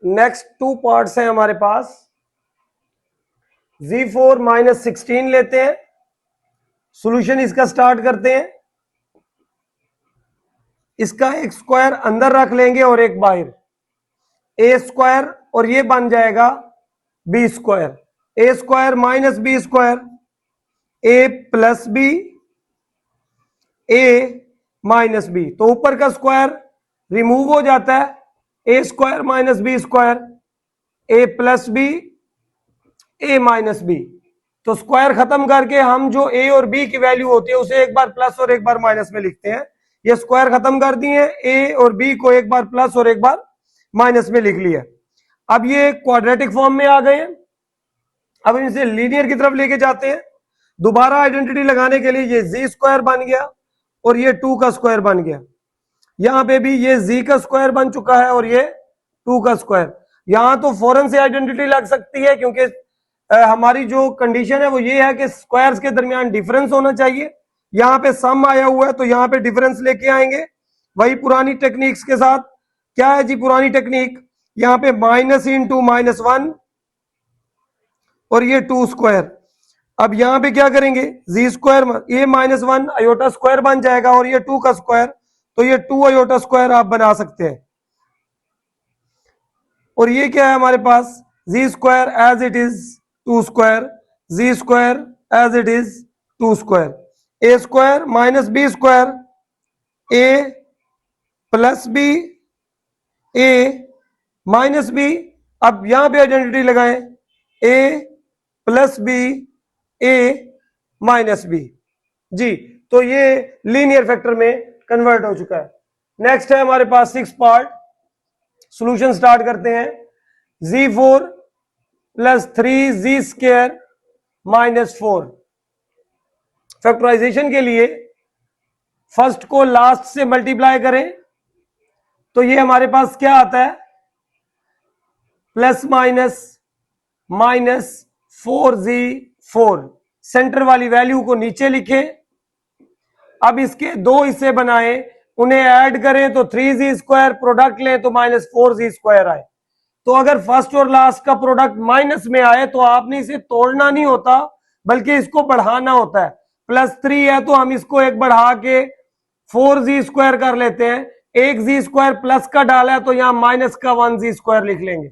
Next two parts हैं हमारे पास। Z4 minus 16 लेते हैं, सॉल्यूशन इसका स्टार्ट करते हैं। इसका एक स्क्वायर अंदर रख लेंगे और एक बाहर, ए स्क्वायर, और ये बन जाएगा B square. A square minus B square, A plus B, A minus B. तो ऊपर का स्क्वायर रिमूव हो जाता है, ए square minus B square, A plus B, A minus B. तो स्क्वायर खत्म करके हम जो ए और बी की वैल्यू होती है उसे एक बार प्लस और एक बार माइनस में लिखते हैं। ये स्क्वायर खत्म कर दिए, ए और बी को एक बार प्लस और एक बार माइनस में लिख लिया। अब ये क्वाड्रेटिक फॉर्म में आ गए हैं। अब इसे लीनियर की तरफ लेके जाते हैं। दोबारा आइडेंटिटी लगाने के लिए ये जी स्क्वायर बन गया और ये 2 का स्क्वायर बन गया। यहां पे भी ये जी का स्क्वायर बन चुका है और ये 2 का स्क्वायर। यहां तो फौरन से आइडेंटिटी लग सकती है क्योंकि हमारी जो कंडीशन है वो ये है कि स्क्वायर्स के दरमियान डिफरेंस होना चाहिए। यहां पे सम आया हुआ है तो यहां पे डिफरेंस लेके आएंगे वही पुरानी टेक्निक्स के साथ। क्या है जी पुरानी टेक्निक? यहां पे माइनस इंटू माइनस 1 और ये 2 स्क्वायर। अब यहां पे क्या करेंगे, जी स्क्वायर, ये माइनस 1 अयोटा स्क्वायर बन जाएगा और ये 2 का स्क्वायर, तो ये 2 अयोटा स्क्वायर आप बना सकते हैं। और ये क्या है हमारे पास, G square as it is 2 square, G square as it is 2 square, A square minus B square, A plus B, A minus B. अब यहां पे आइडेंटिटी लगाएं, A plus B, A minus B. जी, तो ये लीनियर फैक्टर में convert हो चुका है। नेक्स्ट है हमारे पास 6 पार्ट। सॉल्यूशन स्टार्ट करते हैं। Z4 plus 3z square minus 4। Factorisation के लिए फर्स्ट को लास्ट से मल्टीप्लाई करें तो ये हमारे पास क्या आता है, plus minus minus 4z4। Centre वाली वैल्यू को नीचे लिखें। अब इसके दो हिस्से बनाए, उन्हें ऐड करें तो 3z स्क्वायर, प्रोडक्ट लें तो माइनस 4z स्क्वायर आए। तो अगर फर्स्ट और लास्ट का प्रोडक्ट माइनस में आए तो आपने इसे तोड़ना नहीं होता बल्कि इसको बढ़ाना होता है। प्लस 3 है तो हम इसको एक बढ़ा के 4z स्क्वायर कर लेते हैं। एक जी स्क्वायर प्लस का डाला है तो यहां माइनस का 1z स्क्वायर लिख लेंगे।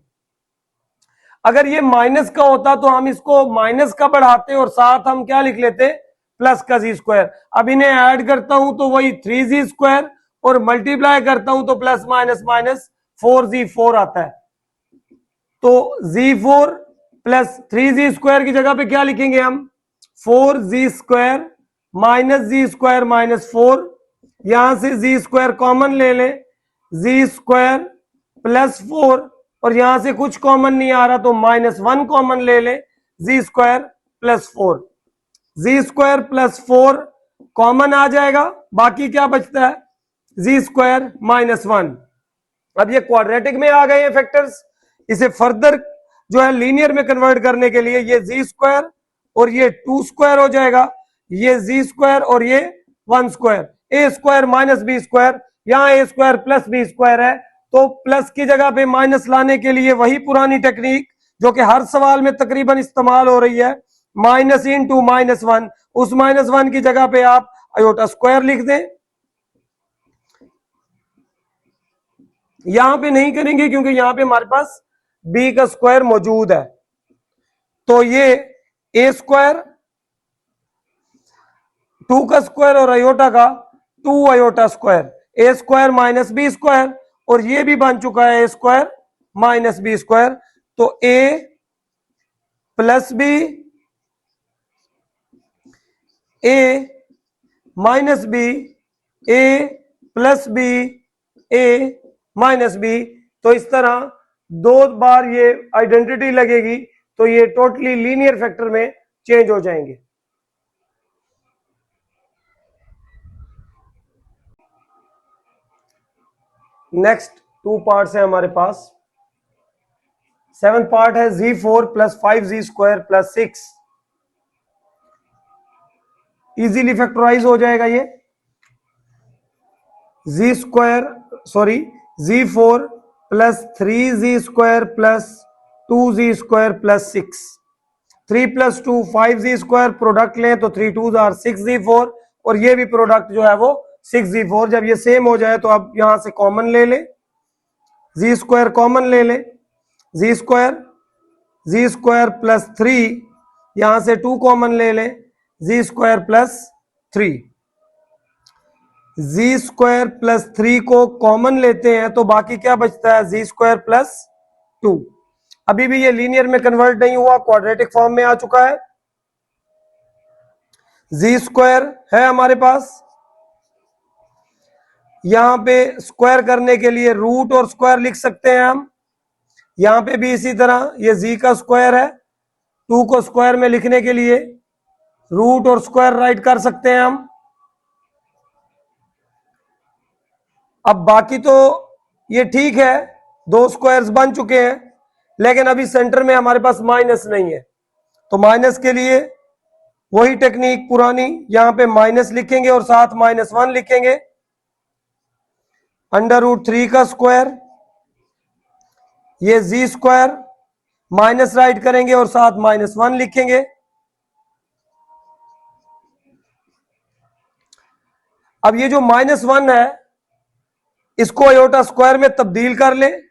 अगर ये माइनस का होता तो हम इसको माइनस का बढ़ाते और साथ हम क्या लिख लेते, प्लस का जी स्क्वायर। अब इन्हें ऐड करता हूं तो वही 3z स्क्वायर और मल्टीप्लाई करता हूं तो प्लस माइनस माइनस 4z4 आता है। तो z4 प्लस 3z स्क्वायर की जगह पे क्या लिखेंगे हम, 4z स्क्वायर माइनस जी स्क्वायर माइनस 4। यहां से जी स्क्वायर कॉमन ले लें, जी स्क्वायर प्लस 4, और यहां से कुछ कॉमन नहीं आ रहा तो माइनस 1 कॉमन ले लें, जी स्क्वायर प्लस 4। जी स्क्वायर प्लस 4 कॉमन आ जाएगा, बाकी क्या बचता है, जी स्क्वायर माइनस 1। अब ये क्वाड्रेटिक में आ गए हैं फैक्टर्स। इसे फर्दर जो है लीनियर में कन्वर्ट करने के लिए ये जी स्क्वायर और ये 2 स्क्वायर हो जाएगा, ये जी स्क्वायर और ये 1 square, A square minus B square. यहां ए स्क्वायर प्लस बी स्क्वायर है तो प्लस की जगह पे माइनस लाने के लिए वही पुरानी टेक्निक जो कि हर सवाल में तकरीबन इस्तेमाल हो रही है, माइनस इंटू माइनस 1। उस माइनस 1 की जगह पे आप अयोटा स्क्वायर लिख दें। यहां पे नहीं करेंगे क्योंकि यहां पे हमारे पास बी का स्क्वायर मौजूद है। तो ये ए स्क्वायर, 2 का स्क्वायर और अयोटा का 2 aorta square, A square minus B square, और ये भी बन चुका है ए स्क्वायर माइनस बी स्क्वायर। तो ए plus B, A minus B, A plus B, A minus B. तो इस तरह 2 बार ये आइडेंटिटी लगेगी तो ये टोटली लीनियर फैक्टर में चेंज हो जाएंगे। नेक्स्ट 2 पार्ट्स है हमारे पास। 7th पार्ट है Z4 plus 5z square plus 6। Easily factorise हो जाएगा ये। Z4 plus 3z² plus 2z² plus 6। 3 + 2 5z², product लें तो 3 2s are 6z4, और ये भी प्रोडक्ट जो है वो 6z4। जब ये सेम हो जाए तो आप यहां से कॉमन ले लें, z² कॉमन ले लें, z² प्लस 3, यहां से 2 कॉमन ले लें, z² प्लस 3। z² प्लस 3 को कॉमन लेते हैं तो बाकी क्या बचता है, z² प्लस 2। अभी भी ये लीनियर में कन्वर्ट नहीं हुआ, क्वाड्रेटिक फॉर्म में आ चुका है। z² है हमारे पास, यहां पे स्क्वायर करने के लिए रूट और स्क्वायर लिख सकते हैं हम। यहां पे भी इसी तरह ये z का स्क्वायर है, 2 को स्क्वायर में लिखने के लिए रूट और स्क्वायर राइट कर सकते हैं हम। अब बाकी तो ये ठीक है, 2 स्क्वायर्स बन चुके हैं, लेकिन अभी सेंटर में हमारे पास माइनस नहीं है, तो माइनस के लिए वही टेक्निक पुरानी, यहां पे माइनस लिखेंगे और साथ -1 लिखेंगे। √3 का स्क्वायर, ये z² माइनस राइट करेंगे और साथ -1 लिखेंगे। अब ये जो -1 है इसको अयोटा स्क्वायर में तब्दील कर लें,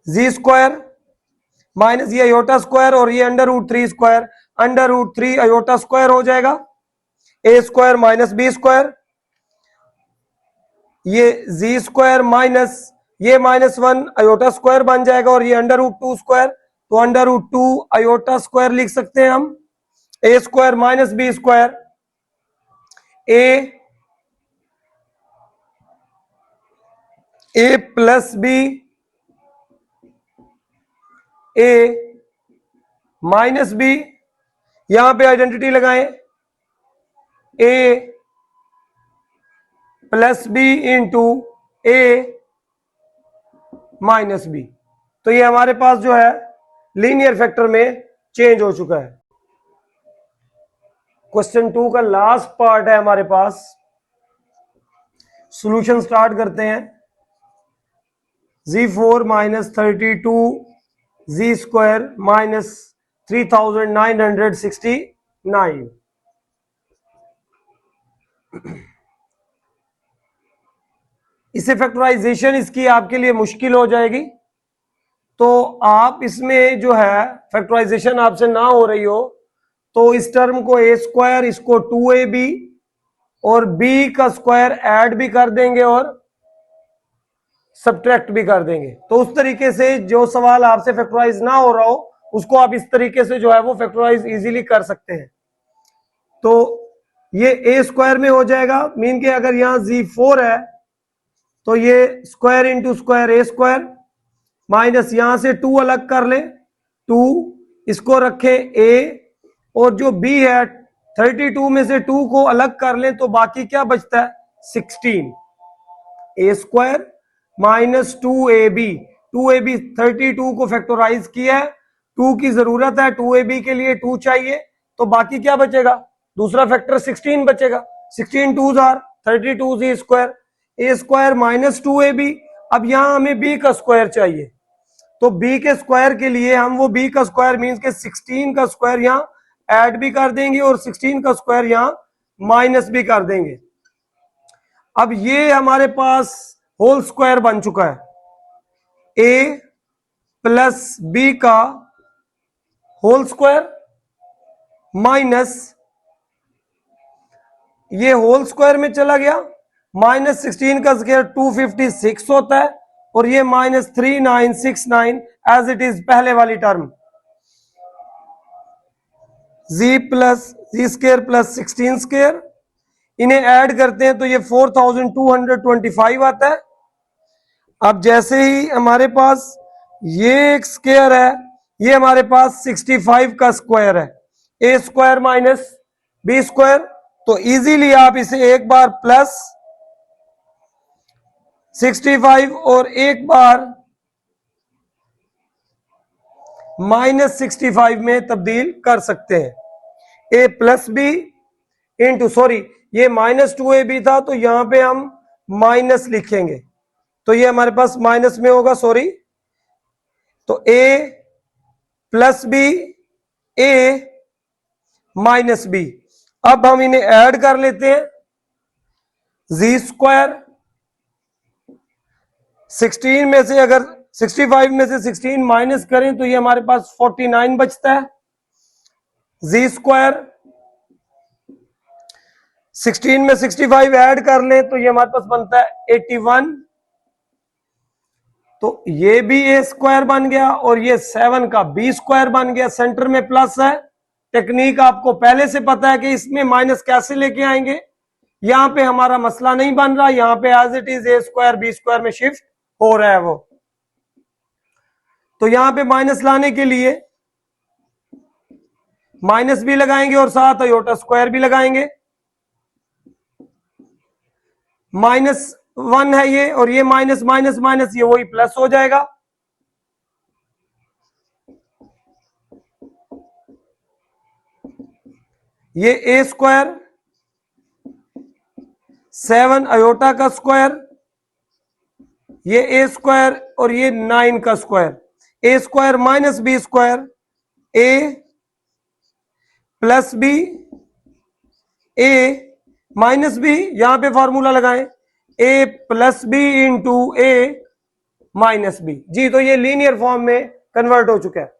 z² माइनस ये अयोटा स्क्वायर और ये √3², √3 अयोटा स्क्वायर हो जाएगा, a² माइनस b², ये z² माइनस ये -1 अयोटा स्क्वायर बन जाएगा, और ये √2², तो √2 अयोटा स्क्वायर लिख सकते हैं हम, a² minus b², a plus b, a minus b, यहां पे आइडेंटिटी लगाएं, a plus b into a minus b। तो ये हमारे पास जो है लीनियर फैक्टर में चेंज हो चुका है। क्वेश्चन 2 का लास्ट पार्ट है हमारे पास, सॉल्यूशन स्टार्ट करते हैं। z4 minus 32 z² minus 3969। इसे फैक्टराइजेशन इसकी आपके लिए मुश्किल हो जाएगी, तो आप इसमें जो है फैक्टराइजेशन आपसे ना हो रही हो तो इस टर्म को a², इसको 2ab और b का स्क्वायर ऐड भी कर देंगे और सब्ट्रैक्ट भी कर देंगे। तो उस तरीके से जो सवाल आपसे फैक्टराइज ना हो रहा हो उसको आप इस तरीके से जो है वो फैक्टराइज इजीली कर सकते हैं। तो ये a² में हो जाएगा, मीन के अगर यहां z4 है तो ये square into square a², minus यहां से 2 अलग कर लें, 2 इसको रखें a, और जो b है 32 में से 2 को अलग कर लें तो बाकी क्या बचता है, 16। a² माइनस 2ab, 2ab 32 को फैक्टराइज किया है, 2 की जरूरत है, 2ab के लिए 2 चाहिए, तो बाकी क्या बचेगा, दूसरा फैक्टर 16 बचेगा, 16 2s are 32 z², a² minus 2ab। अब यहां हमें b का स्क्वायर चाहिए, तो b के स्क्वायर के लिए हम वो b का स्क्वायर मीन्स के 16 का स्क्वायर यहां ऐड भी कर देंगे और 16 का स्क्वायर यहां माइनस भी कर देंगे। अब ये हमारे पास होल स्क्वायर बन चुका है, a प्लस b का होल स्क्वायर माइनस ये होल स्क्वायर में चला गया, माइनस 16 का स्क्वायर 256 होता है, और ये माइनस 3969 एज इट इज पहले वाली term, z plus z² plus 16², इन्हें ऐड करते हैं तो ये 4225 आता है। अब जैसे ही हमारे पास ये एक स्क्वायर है, ये हमारे पास 65 का स्क्वायर है, a² माइनस b², तो इजीली आप इसे एक बार प्लस 65 और एक बार माइनस 65 में तब्दील कर सकते हैं। a plus B into, sorry ये -2ab था तो यहां पे हम माइनस लिखेंगे, तो ये हमारे पास माइनस में होगा, सॉरी, तो a plus B, a minus B. अब हम इन्हें ऐड कर लेते हैं, जी स्क्वायर 16 में से अगर 65 में से 16 माइनस करें तो ये हमारे पास 49 बचता है। जी स्क्वायर 16 में 65 ऐड कर लें तो ये हमारे पास बनता है 81। तो ये भी ए स्क्वायर बन गया और ये 7 का बी स्क्वायर बन गया। सेंटर में प्लस है, टेक्निक आपको पहले से पता है कि इसमें माइनस कैसे लेके आएंगे। यहां पे हमारा मसला नहीं बन रहा, यहां पे as it is A square B square में शिफ्ट हो रहा है वो। तो यहां पे माइनस लाने के लिए माइनस भी लगाएंगे और साथ आयोटा स्क्वायर भी लगाएंगे। -1 है ये, और ये माइनस माइनस माइनस ये वही प्लस हो जाएगा। ये ए स्क्वायर 7 आयोटा का स्क्वायर, ये ए स्क्वायर और ये 9 का square. A square minus B square, A plus B, A minus B, यहां पे फॉर्मूला लगाएं, A plus B into A minus B. जी, तो ये लीनियर फॉर्म में कन्वर्ट हो चुका है।